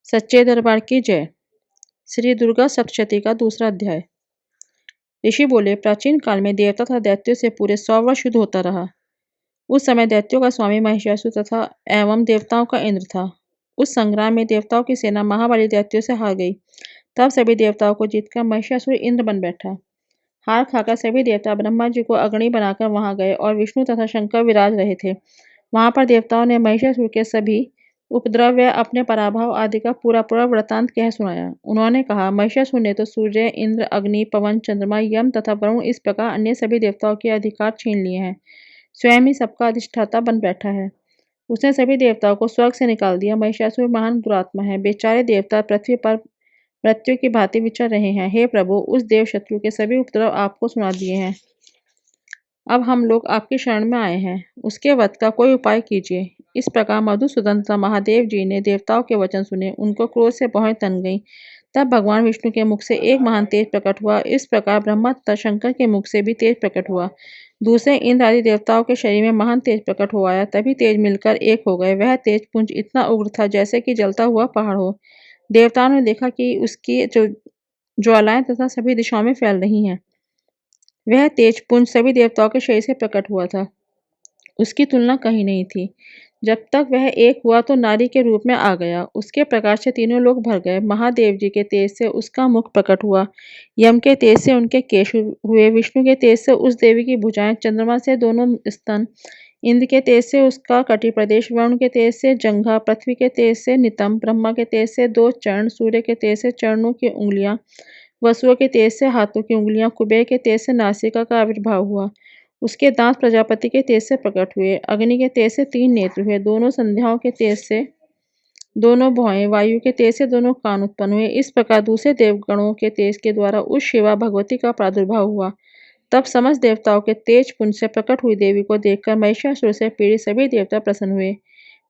सच्चे दरबार की जय। श्री दुर्गा सप्तशती का दूसरा अध्याय। ऋषि बोले, प्राचीन काल में देवता तथा दैत्यों से पूरे 100 वर्ष युद्ध होता रहा। उस समय दैत्यों का स्वामी महिषासुर तथा एवं देवताओं का इंद्र था। उस संग्राम में देवताओं की सेना महाबली दैत्यों से हार गई। तब सभी देवताओं को जीतकर महिषासुर इंद्र बन बैठा। हार खाकर सभी देवता ब्रह्मा जी को अग्नि बनाकर वहां गए और विष्णु तथा शंकर विराज रहे थे। वहां पर देवताओं ने महिषासुर के सभी उपद्रव व अपने पराभव आदि का पूरा पूरा वृतांत कह सुनाया। उन्होंने कहा, महिषासुर ने तो सूर्य, इंद्र, अग्नि, पवन, चंद्रमा, यम तथा वरुण इस प्रकार अन्य सभी देवताओं के अधिकार छीन लिए हैं। स्वयं ही सबका अधिष्ठाता बन बैठा है। उसने सभी देवताओं को स्वर्ग से निकाल दिया। महिषासुर महान दुरात्मा है। बेचारे देवता पृथ्वी पर मृत्यु की भांति विचर रहे हैं। हे प्रभु, उस देव शत्रु के सभी उपद्रव आपको सुना दिए हैं। अब हम लोग आपकी शरण में आए हैं। उसके वध का कोई उपाय कीजिए। इस प्रकार मधुसूदन तथा महादेव जी ने देवताओं के वचन सुने। उनको क्रोध से भौहें तन गईं। तब भगवान विष्णु के मुख से एक महान तेज प्रकट हुआ। इस प्रकार ब्रह्मा तथा शंकर के मुख से भी तेज प्रकट हुआ। दूसरे इंद्र आदि देवताओं के शरीर में महान तेज प्रकट हो आया। तभी तेज मिलकर एक हो गए। वह तेज पुंज इतना उग्र था जैसे कि जलता हुआ पहाड़ हो। देवताओं ने देखा कि उसकी जो ज्वालाएं तथा सभी दिशाओं में फैल रही हैं। वह तेज पुंज सभी देवताओं के शरीर से प्रकट हुआ था। उसकी तुलना कहीं नहीं थी। जब तक वह एक हुआ तो नारी के रूप में आ गया। उसके प्रकाश से तीनों लोग भर गए। महादेव जी के तेज से उसका मुख प्रकट हुआ। यम के तेज से उनके केश हुए। विष्णु के तेज से उस देवी की भुजाएं, चंद्रमा से दोनों स्तन, इंद्र के तेज से उसका कटी प्रदेश, वरुण के तेज से जंघा, पृथ्वी के तेज से नितंब, ब्रह्मा के तेज से 2 चरण, सूर्य के तेज से चरणों की उंगलियां, वसुओं के तेज से हाथों की उंगलियां, कुबेर के तेज से नासिका का आविर्भाव हुआ। उसके दांत प्रजापति के तेज से प्रकट हुए। अग्नि के तेज से 3 नेत्र हुए। दोनों संध्याओं के तेज से दोनों भौहें, वायु के तेज से दोनों कान उत्पन्न हुए। इस प्रकार दूसरे देवगणों के तेज के द्वारा उस शिवा भगवती का प्रादुर्भाव हुआ। तब समस्त देवताओं के तेज पुंज से प्रकट हुई देवी को देखकर महिषासुर से पीड़ित सभी देवता प्रसन्न हुए।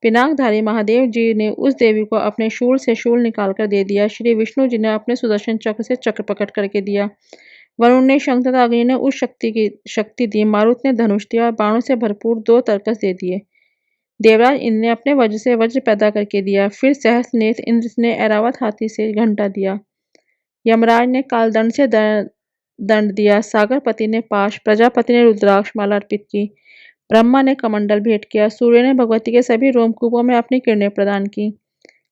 पिनाकधारी महादेव जी ने उस देवी को अपने शूल से शूल निकालकर दे दिया। श्री विष्णु जी ने अपने सुदर्शन चक्र से चक्र प्रकट करके दिया। वरुण ने शंख तथा अग्नि ने उस शक्ति दी। मारुत ने धनुष दिया और बाणों से भरपूर 2 तरकस दे दिए। देवराज इंद्र ने अपने वज्र से वज्र पैदा करके दिया। फिर सहस्त्रनेत्र इंद्र ने ऐरावत हाथी से घंटा दिया। यमराज ने कालदंड से दंड दिया। सागरपति ने पाश, प्रजापति ने रुद्राक्ष माला अर्पित की। ब्रह्मा ने कमंडल भेंट किया। सूर्य ने भगवती के सभी रोमकूपों में अपनी किरणें प्रदान की।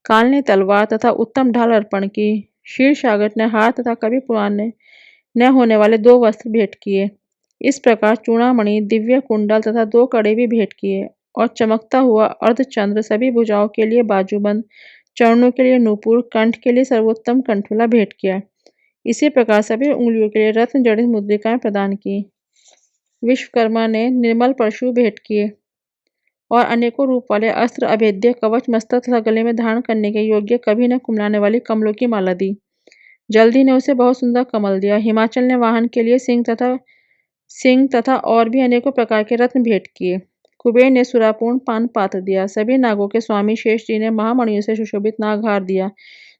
काल ने तलवार तथा उत्तम ढाल अर्पण की। क्षीर सागर ने हार तथा कभी पुराने न होने वाले 2 वस्त्र भेंट किए। इस प्रकार चूड़ामणि, दिव्य कुंडल तथा 2 कड़े भी भेंट किए और चमकता हुआ अर्धचंद्र, सभी भुजाओं के लिए बाजूबंद, चरणों के लिए नूपुर, कंठ के लिए सर्वोत्तम कंठुला भेंट किया। इसी प्रकार सभी उंगलियों के लिए रत्न जड़ित मुद्रिकाएं प्रदान की। विश्वकर्मा ने निर्मल परशु भेंट किए और अनेकों रूप वाले अस्त्र, अभेद्य कवच, मस्तक तथा गले में धारण करने के योग्य, कभी न कुमलाने वाली कमलों की माला दी। जल्दी ने उसे बहुत सुंदर कमल दिया। हिमाचल ने वाहन के लिए सिंह तथा और भी अनेकों प्रकार के रत्न भेंट किए। कुबेर ने सुरापूर्ण पान पात्र दिया। सभी नागों के स्वामी शेष जी ने महामणियों से सुशोभित नागहार दिया,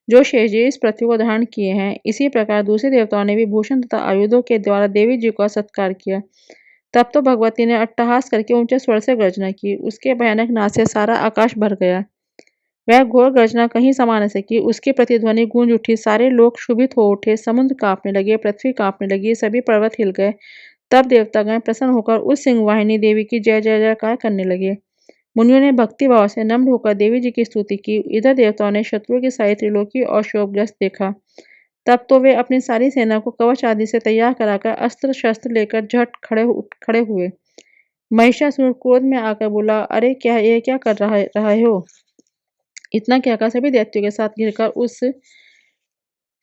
जो शेष जी इस पृथ्वी को धारण किए हैं। इसी प्रकार दूसरे देवताओं ने भी भूषण तथा आयुधों के द्वारा देवी जी का सत्कार किया। तब तो भगवती ने अट्टहास करके ऊंचे स्वर से गर्जना की। उसके भयानक नाद से सारा आकाश भर गया। वह घोर गर्जना कहीं समा न सकी। उसकी प्रतिध्वनि गूंज उठी। सारे लोग क्षुभित हो उठे। समुद्र कांपने लगे, पृथ्वी कांपने लगी, सभी पर्वत हिल गए। तब देवतागण प्रसन्न होकर उस सिंहवाहिनी देवी की जय जय जयकार करने लगे। मुनियों ने भक्ति भाव से नम्र होकर देवी जी की स्तुति की। इधर देवताओं ने शत्रुओं की सारी त्रिलोकी और शोभग्रस्त देखा। तब तो वे अपनी सारी सेना को कवच आदि से तैयार कराकर अस्त्र शस्त्र लेकर झट खड़े हुए। महिषासुर क्रोध में आकर बोला, अरे क्या कर रहे हो? इतना कहकर सभी दैत्यों के साथ घिरकर उस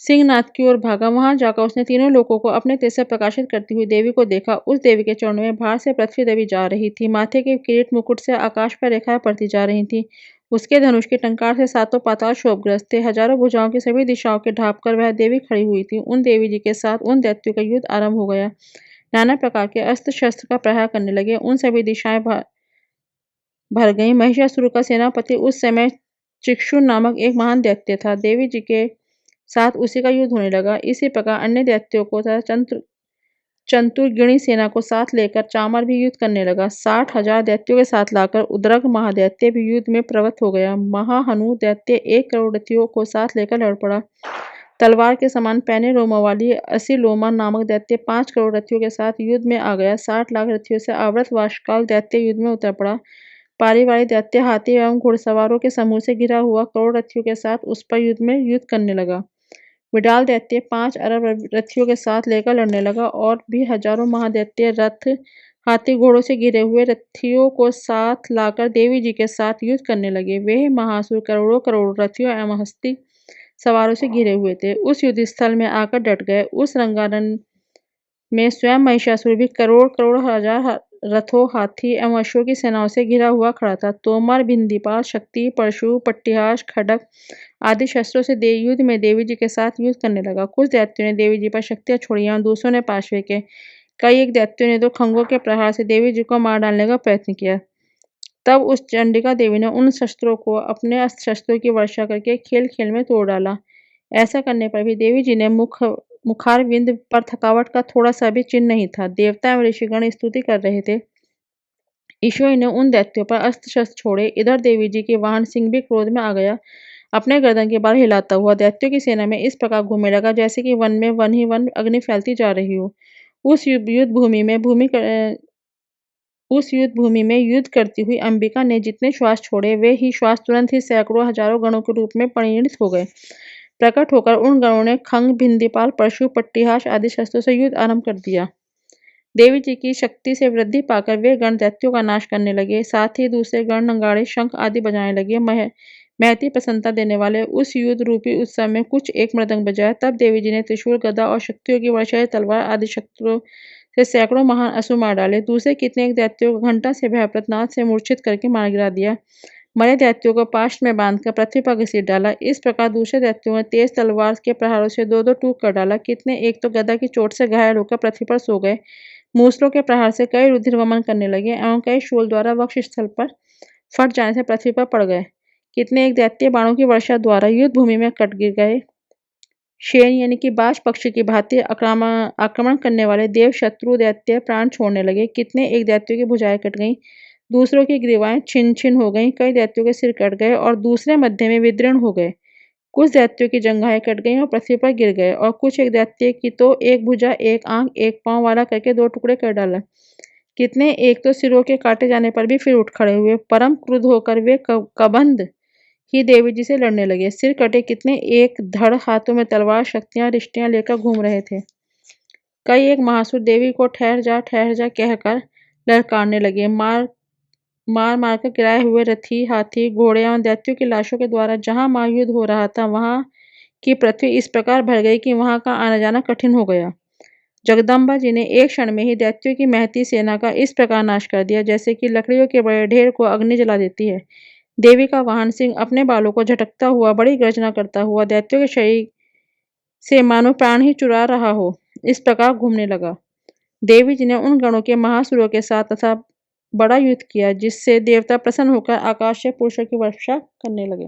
सिंहनाथ की ओर भागा। वहां जाकर उसने तीनों लोगों को अपने तेज से प्रकाशित करती हुई देवी को देखा। उस देवी के चरणों में भार से पृथ्वी देवी जा रही थी। माथे के किरीट मुकुट से आकाश पर रेखाएं पड़ती जा रही थी। उसके धनुष की टंकार से 7 पाताल शोभग्रस्त थे। हजारों भुजाओं की सभी दिशाओं के ढाप कर वह देवी खड़ी हुई थी। उन देवी जी के साथ उन दैत्यों का युद्ध आरंभ हो गया। नाना प्रकार के अस्त्र शस्त्र का प्रहार करने लगे। उन सभी दिशाएं भर गईं। महिषासुर का सेनापति उस समय चिक्षु नामक एक महान दैत्य था। देवी जी के साथ उसी का युद्ध होने लगा। इसी प्रकार अन्य दैत्यों को तथा चतुर्गिणी सेना को साथ लेकर चामर भी युद्ध करने लगा। 60,000 दैत्यों के साथ लाकर उद्रग महादैत्य भी युद्ध में प्रवृत्त हो गया। महाहनु दैत्य 1 करोड़ रथियों को साथ लेकर लड़ पड़ा। तलवार के समान पैने रोमों वाली असिलोमा नामक दैत्य 5 करोड़ रथियों के साथ युद्ध में आ गया। 60 लाख रथियों से आवृत वार्षकाल दैत्य युद्ध में उतर पड़ा। पारिवारिक दैत्य हाथी एवं घुड़सवारों के समूह से घिरा हुआ करोड़ रथियों के साथ उस पर युद्ध करने लगा। विडाल दैत्य 5 अरब रथियों के साथ लेकर लड़ने लगा और भी हजारों महादैत्य रथ हाथी घोड़ों से घिरे हुए रथियों को साथ लाकर देवी जी के साथ युद्ध करने लगे। वे महासुर करोड़ों करोड़ रथियों एवं हस्ती सवारों से घिरे हुए थे। उस युद्ध स्थल में आकर डट गए। उस रंगारन में स्वयं महिषासुर भी करोड़ करोड़ हजार रथों हाथी एवं अश्वों की सेनाओं से घिरा हुआ खड़ा था। तोमर भिंदीपाल शक्ति परशु पट्टिहास खड्ग आदि शस्त्रों से युद्ध में देवी जी के साथ युद्ध करने लगा। कुछ दैत्यों ने देवी जी पर शक्तियां छोड़ी और दूसरों ने पार्श्व के। कई एक दैत्यों ने तो खंगों के प्रहार से देवी जी को मार डालने का प्रयत्न किया। तब उस चंडिका देवी ने उन शस्त्रों को अपने अस्त्र शस्त्रों की वर्षा करके खेल खेल में तोड़ डाला। ऐसा करने पर भी देवी जी ने मुखारविंद पर थकावट का थोड़ा सा भी चिन्ह नहीं था। देवता एवं ऋषिगण स्तुति कर रहे थे। ईश्वरी ने उन दैत्यों पर अस्त्र शस्त्र छोड़े। इधर देवी जी के वाहन सिंह भी क्रोध में आ गया। अपने गर्दन के बाल हिलाता हुआ दैत्यों की सेना में इस प्रकार घूमने लगा जैसे कि वन में वन ही वन अग्नि फैलती जा रही हो। उस युद्ध भूमि में युद्ध करती हुई अंबिका ने जितने श्वास छोड़े वे ही श्वास तुरंत ही सैकड़ों हजारों गणों के रूप में परिणित हो गए। प्रकट होकर उन गणों ने खंग भिंदीपाल परशु पट्टिहास आदि शस्त्रों से युद्ध आरंभ कर दिया। देवी जी की शक्ति से वृद्धि पाकर वे गण दैत्यों का नाश करने लगे। साथ ही दूसरे गण नंगाड़े शंख आदि बजाने लगे। महती प्रसन्नता देने वाले उस युद्ध रूपी उत्सव में कुछ एक मृदंग बजाया। तब देवी जी ने त्रिशूल गदा और शक्तियों की वर्षा तलवार आदि शस्त्रों से सैकड़ों महान असुर मार डाले। दूसरे कितने एक दैत्यों को घंटा से भयप्रद नाद से मूर्छित करके मार गिरा दिया। मरे दैत्यों को पाश में बांधकर पृथ्वी पर घसीट डाला। इस प्रकार दूसरे दैत्यों ने तेज तलवार के प्रहारों से दो दो टूक कर डाला। कितने एक तो गदा की चोट से घायल होकर पृथ्वी पर सो गए। मूसलों के प्रहार से कई रुधिर वमन करने लगे एवं कई शूल द्वारा वक्ष स्थल पर फट जाने से पृथ्वी पर पड़ गए। कितने एक दैत्य बाणों की वर्षा द्वारा युद्ध भूमि में कट गिर गए। शेन यानी कि बाज पक्षी की भांति आक्रमण करने वाले देव शत्रु दैत्य प्राण छोड़ने लगे। कितने एक दैत्यों की भुजाएं कट गईं, दूसरों की ग्रीवाएं छिन छिन हो गईं। कई दैत्यों के सिर कट गए और दूसरे मध्य में विदीर्ण हो गए। कुछ दैत्यों की जंघाएं कट गईं और पृथ्वी पर गिर गए और कुछ एक दैत्य की तो एक भुजा एक आंख एक पांव वाला करके दो टुकड़े कर डाला। कितने एक तो सिरों के काटे जाने पर भी फिर उठ खड़े हुए। परम क्रुद्ध होकर वे कबंध ही देवी जी से लड़ने लगे। सिर कटे कितने एक धड़ हाथों में तलवार शक्तियां रिश्तियां लेकर घूम रहे थे। कई एक महासुर देवी को ठहर जा कहकर ललकारने लगे। मार मार कर गिराए हुए रथी हाथी घोड़े और दैत्यों की लाशों के द्वारा जहां महायुद्ध हो रहा था वहां की पृथ्वी इस प्रकार भर गई कि वहां का आना जाना कठिन हो गया। जगदम्बा जी ने एक क्षण में ही दैत्यों की महती सेना का इस प्रकार नाश कर दिया जैसे कि लकड़ियों के बड़े ढेर को अग्नि जला देती है। देवी का वाहन सिंह अपने बालों को झटकता हुआ बड़ी गर्जना करता हुआ दैत्यों के शरीर से मानो प्राण ही चुरा रहा हो इस प्रकार घूमने लगा। देवी जी ने उन गणों के महासुरों के साथ तथा बड़ा युद्ध किया जिससे देवता प्रसन्न होकर आकाश से पुरुषों की वर्षा करने लगे।